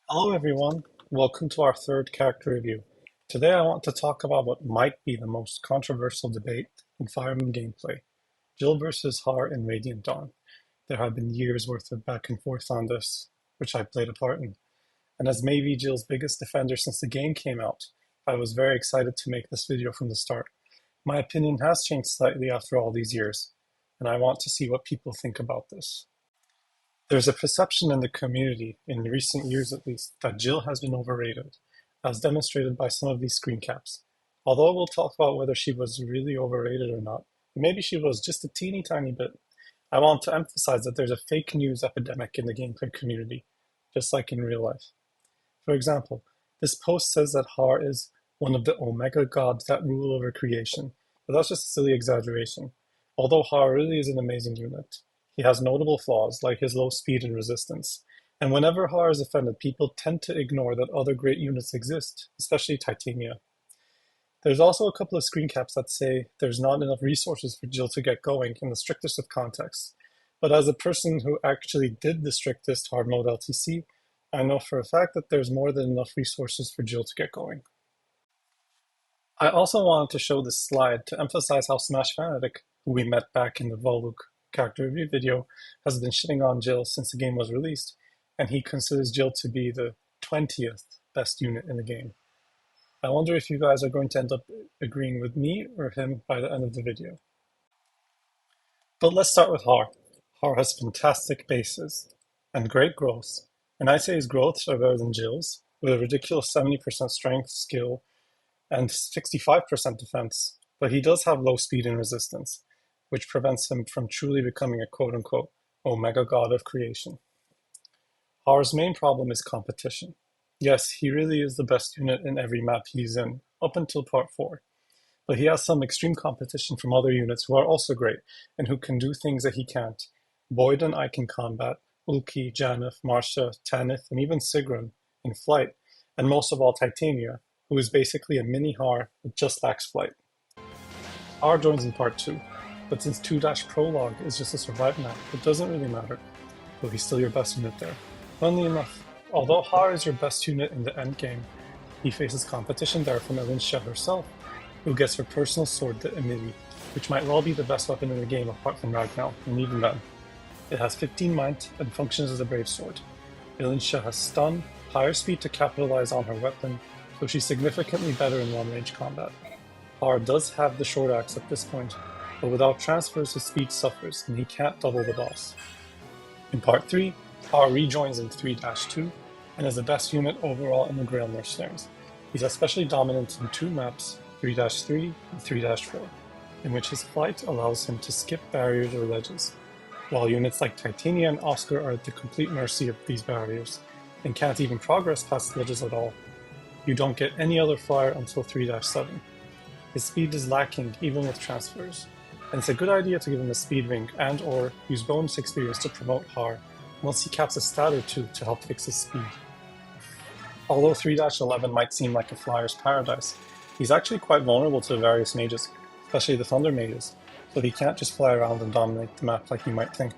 Hello everyone, welcome to our third character review. Today I want to talk about what might be the most controversial debate in Fire Emblem gameplay, Jill versus Haar in Radiant Dawn. There have been years worth of back and forth on this, which I played a part in. And as maybe Jill's biggest defender since the game came out, I was very excited to make this video from the start. My opinion has changed slightly after all these years, and I want to see what people think about this. There's a perception in the community, in recent years at least, that Jill has been overrated, as demonstrated by some of these screen caps. Although we'll talk about whether she was really overrated or not, maybe she was just a teeny tiny bit. I want to emphasize that there's a fake news epidemic in the gameplay community, just like in real life. For example, this post says that Har is one of the Omega gods that rule over creation, but that's just a silly exaggeration. Although Har really is an amazing unit, he has notable flaws like his low speed and resistance. And whenever Har is offended, people tend to ignore that other great units exist, especially Titania. There's also a couple of screen caps that say there's not enough resources for Jill to get going in the strictest of contexts. But as a person who actually did the strictest hard mode LTC, I know for a fact that there's more than enough resources for Jill to get going. I also wanted to show this slide to emphasize how Smash Fanatic, who we met back in the Voluk character review video, has been shitting on Jill since the game was released, and he considers Jill to be the 20th best unit in the game. I wonder if you guys are going to end up agreeing with me or him by the end of the video. But let's start with Har. Har has fantastic bases and great growth, and I'd say his growths are better than Jill's, with a ridiculous 70% strength, skill, and 65% defense, but he does have low speed and resistance, which prevents him from truly becoming a quote-unquote Omega God of creation. Har's main problem is competition. Yes, he really is the best unit in every map he's in, up until part 4. But he has some extreme competition from other units who are also great, and who can do things that he can't. Boyd and I can combat, Ulki, Janeth, Marcia, Tanith, and even Sigrun in flight, and most of all Titania, who is basically a mini Har that just lacks flight. Har joins in part 2, but since 2-Prologue is just a survive map, it doesn't really matter, though he's still your best unit there. Funnily enough, although Har is your best unit in the endgame, he faces competition there from Elinsha herself, who gets her personal sword, the Emiri, which might well be the best weapon in the game apart from Ragnar, and even then. It has 15 might and functions as a brave sword. Elinsha has stun, higher speed to capitalize on her weapon, so she's significantly better in long-range combat. Har does have the short axe at this point, but without transfers his speed suffers and he can't double the boss. In part 3, Har rejoins in 3-2 and is the best unit overall in the Grail Mercenaries. He's especially dominant in 2 maps, 3-3 and 3-4, in which his flight allows him to skip barriers or ledges, while units like Titania and Oscar are at the complete mercy of these barriers, and can't even progress past ledges at all. You don't get any other flyer until 3-7. His speed is lacking even with transfers, and it's a good idea to give him a speed ring and or use bonus experience to promote Har once he caps a stat or 2 to help fix his speed. Although 3-11 might seem like a flyer's paradise, he's actually quite vulnerable to various mages, especially the Thunder mages, so he can't just fly around and dominate the map like you might think.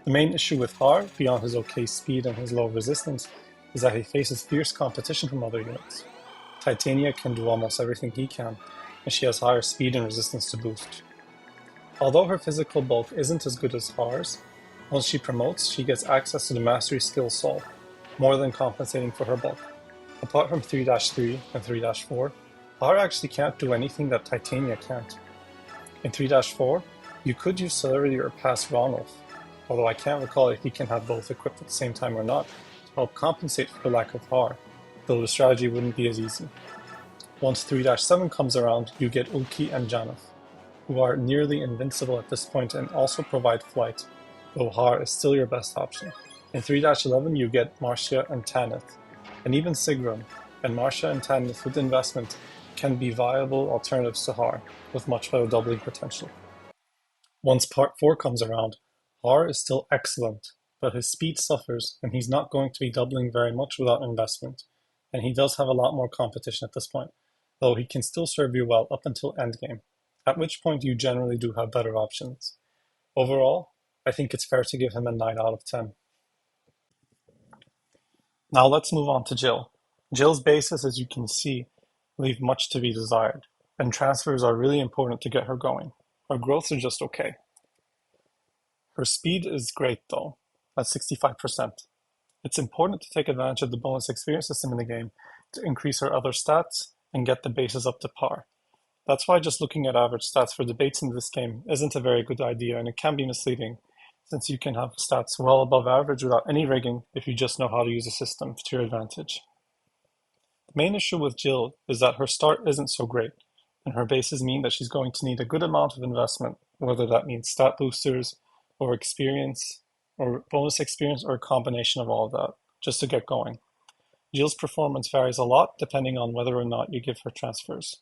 The main issue with Har, beyond his okay speed and his low resistance, is that he faces fierce competition from other units. Titania can do almost everything he can, and she has higher speed and resistance to boost. Although her physical bulk isn't as good as Har's, once she promotes, she gets access to the Mastery skill Sol, more than compensating for her bulk. Apart from 3-3 and 3-4, Har actually can't do anything that Titania can't. In 3-4, you could use Celerity or pass Ronulf, although I can't recall if he can have both equipped at the same time or not, to help compensate for the lack of Har, though the strategy wouldn't be as easy. Once 3-7 comes around, you get Ulki and Janeth, who are nearly invincible at this point and also provide flight, though Har is still your best option. In 3-11 you get Marcia and Tanith, and even Sigrun, and Marcia and Tanith with investment can be viable alternatives to Har, with much better doubling potential. Once part 4 comes around, Har is still excellent, but his speed suffers and he's not going to be doubling very much without investment, and he does have a lot more competition at this point, though he can still serve you well up until endgame, at which point you generally do have better options. Overall, I think it's fair to give him a 9 out of 10. Now let's move on to Jill. Jill's bases, as you can see, leave much to be desired, and transfers are really important to get her going. Her growths are just okay. Her speed is great though, at 65%. It's important to take advantage of the bonus experience system in the game to increase her other stats and get the bases up to par. That's why just looking at average stats for debates in this game isn't a very good idea, and it can be misleading, since you can have stats well above average without any rigging if you just know how to use the system to your advantage. The main issue with Jill is that her start isn't so great, and her bases mean that she's going to need a good amount of investment, whether that means stat boosters, or experience, or bonus experience, or a combination of all of that, just to get going. Jill's performance varies a lot depending on whether or not you give her transfers.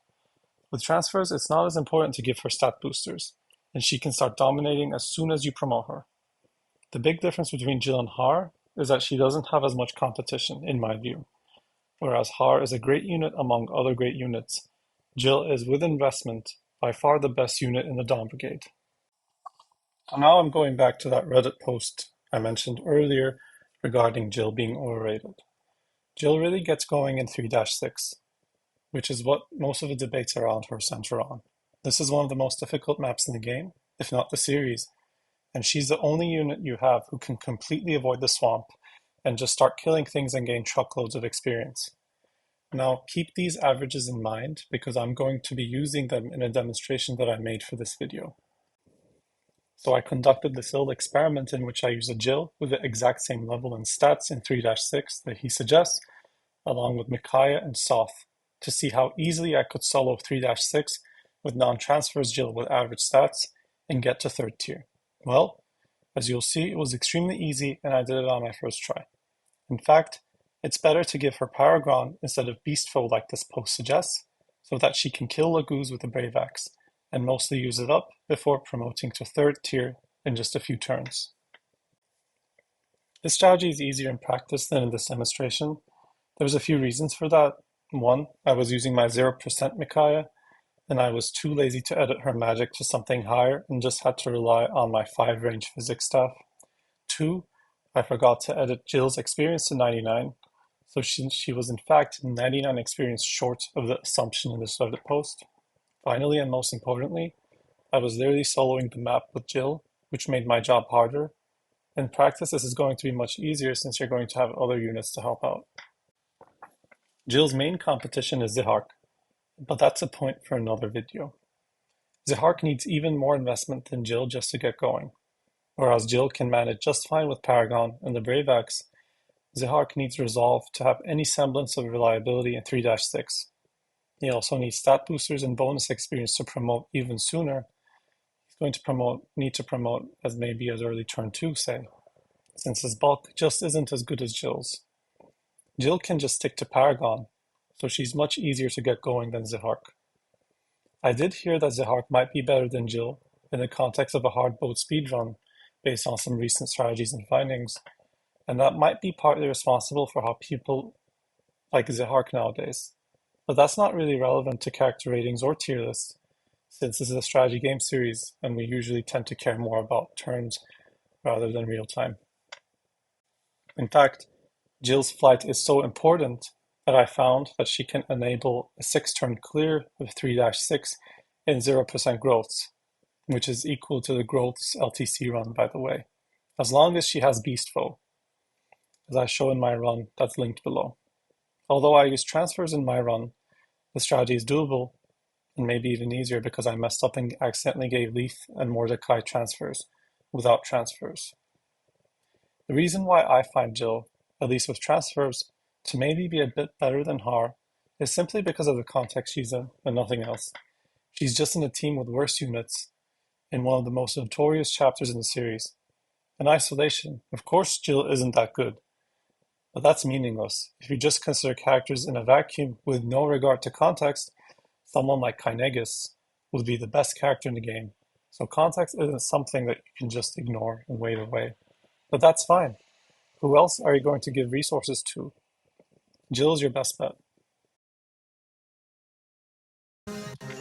With transfers, it's not as important to give her stat boosters, and she can start dominating as soon as you promote her. The big difference between Jill and Haar is that she doesn't have as much competition, in my view. Whereas Haar is a great unit among other great units, Jill is, with investment, by far the best unit in the Dawn Brigade. So now I'm going back to that Reddit post I mentioned earlier regarding Jill being overrated. Jill really gets going in 3-6, which is what most of the debates around her center on. This is one of the most difficult maps in the game, if not the series, and she's the only unit you have who can completely avoid the swamp and just start killing things and gain truckloads of experience. Now keep these averages in mind because I'm going to be using them in a demonstration that I made for this video. So I conducted this little experiment in which I use a Jill with the exact same level and stats in 3-6 that he suggests, along with Micaiah and Soth, to see how easily I could solo 3-6 with non-transfers Jill with average stats and get to third tier. Well, as you'll see, it was extremely easy and I did it on my first try. In fact, it's better to give her Paragon instead of Beast Foe like this post suggests, so that she can kill Laguz with a Brave Axe, and mostly use it up before promoting to third tier in just a few turns. This strategy is easier in practice than in this demonstration. There's a few reasons for that. One, I was using my 0% Micaiah, and I was too lazy to edit her magic to something higher and just had to rely on my 5 range physics staff. Two, I forgot to edit Jill's experience to 99, so she was in fact 99 experience short of the assumption in this Reddit post. Finally, and most importantly, I was literally soloing the map with Jill, which made my job harder. In practice, this is going to be much easier since you're going to have other units to help out. Jill's main competition is Zihark, but that's a point for another video. Zihark needs even more investment than Jill just to get going. Whereas Jill can manage just fine with Paragon and the Brave Axe, Zihark needs Resolve to have any semblance of reliability in 3-6. He also needs stat boosters and bonus experience to promote even sooner. He's going to need to promote as maybe as early turn 2, say, since his bulk just isn't as good as Jill's. Jill can just stick to Paragon, so she's much easier to get going than Zihark. I did hear that Zihark might be better than Jill in the context of a hard boat speedrun based on some recent strategies and findings, and that might be partly responsible for how people like Zihark nowadays. But that's not really relevant to character ratings or tier lists, since this is a strategy game series and we usually tend to care more about turns rather than real time. In fact, Jill's flight is so important that I found that she can enable a 6-turn clear with 3-6 in 0% growths, which is equal to the growths LTC run, by the way, as long as she has Beast Foe, as I show in my run that's linked below. Although I use transfers in my run, the strategy is doable, and maybe even easier because I messed up and accidentally gave Leith and Mordecai transfers without transfers. The reason why I find Jill, at least with transfers, to maybe be a bit better than Haar is simply because of the context she's in and nothing else. She's just in a team with worse units in one of the most notorious chapters in the series. In isolation, of course Jill isn't that good, but that's meaningless. If you just consider characters in a vacuum with no regard to context, someone like Kynegas would be the best character in the game. So context isn't something that you can just ignore and wave away. But that's fine. Who else are you going to give resources to? Jill is your best bet.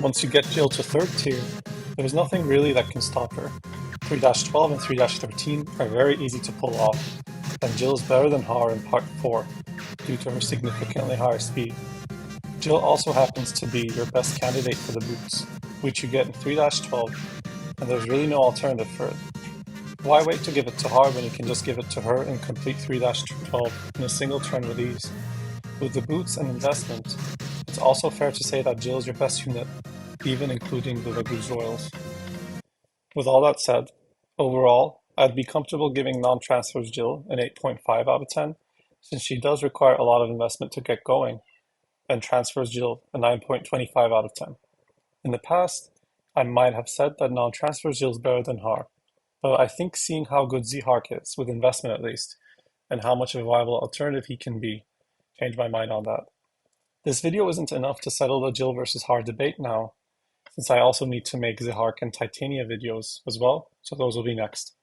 Once you get Jill to third tier, there's nothing really that can stop her. 3-12 and 3-13 are very easy to pull off. and Jill's better than Haar in Part 4 due to her significantly higher speed. Jill also happens to be your best candidate for the boots, which you get in 3-12, and there's really no alternative for it. Why wait to give it to Haar when you can just give it to her and complete 3-12 in a single turn with ease? With the boots and investment, it's also fair to say that Jill is your best unit, even including the Laguz Royals. With all that said, overall, I'd be comfortable giving non-transfers Jill an 8.5 out of 10, since she does require a lot of investment to get going, and transfers Jill a 9.25 out of 10. In the past, I might have said that non-transfers Jill is better than Haar, but I think seeing how good Zihark is, with investment at least, and how much of a viable alternative he can be, changed my mind on that. This video isn't enough to settle the Jill versus Haar debate now, since I also need to make Zihark and Titania videos as well, so those will be next.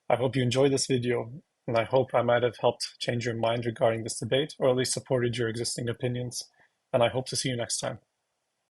I hope you enjoyed this video, and I hope I might have helped change your mind regarding this debate, or at least supported your existing opinions, and I hope to see you next time.